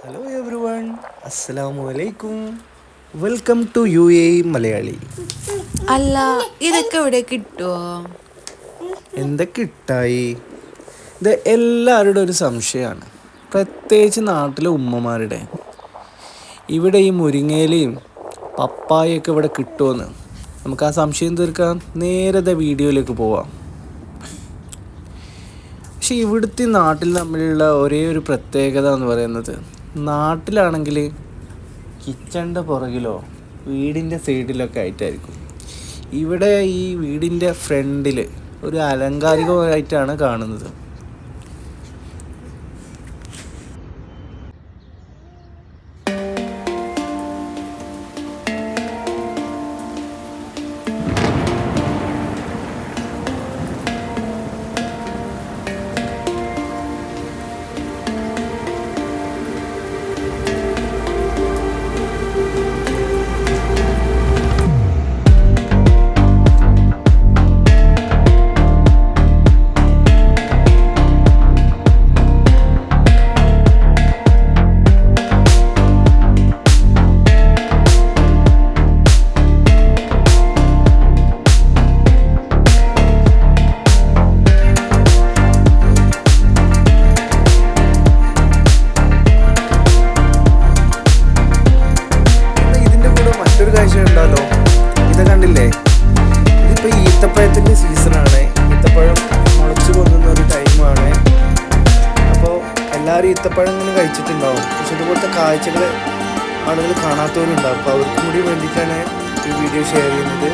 Hello every one, അസ്സലാമു അലൈക്കും. Welcome to you a Malayali. അല്ല, ഇതൊക്കെ ഇവിടെ കിട്ടുമോ? എന്തൊക്കെ ഇട്ടായി? ഇത് എല്ലാവരുടെ ഒരു സംശയമാണ്, പ്രത്യേകിച്ച് നാട്ടിലെ ഉമ്മമാരുടെ. ഇവിടെ ഈ മുരിങ്ങയിലയും പപ്പായൊക്കെ ഇവിടെ കിട്ടുമെന്ന് നമുക്ക് ആ സംശയം തീർക്കാൻ നേരത്തെ വീഡിയോയിലേക്ക് പോവാം. പക്ഷെ ഇവിടുത്തെ നാട്ടിൽ തമ്മിലുള്ള ഒരേ ഒരു പ്രത്യേകത എന്ന് പറയുന്നത്, നാട്ടിലാണെങ്കിൽ കിച്ചണിൻ്റെ പുറകിലോ വീടിൻ്റെ സൈഡിലൊക്കെ ആയിട്ടായിരിക്കും. ഇവിടെ ഈ വീടിൻ്റെ ഫ്രണ്ടിൽ ഒരു അലങ്കാരികമായിട്ടാണ് കാണുന്നത്. മറ്റൊരു കാഴ്ച ഉണ്ടല്ലോ, ഇത് കണ്ടില്ലേ? ഇതിപ്പോൾ ഈത്തപ്പഴത്തിൻ്റെ സീസണാണ്. ഈത്തപ്പഴം മുളച്ച് പൊന്നുന്ന ഒരു ടൈമാണ്. അപ്പോൾ എല്ലാവരും ഈത്തപ്പഴം ഇങ്ങനെ കഴിച്ചിട്ടുണ്ടാവും. പക്ഷെ ഇതുപോലത്തെ കാഴ്ചകൾ ആളുകൾ കാണാത്തവരുണ്ടാവും. അപ്പോൾ അവർക്കും കൂടി വേണ്ടിയിട്ടാണ് ഈ വീഡിയോ ഷെയർ ചെയ്യുന്നത്.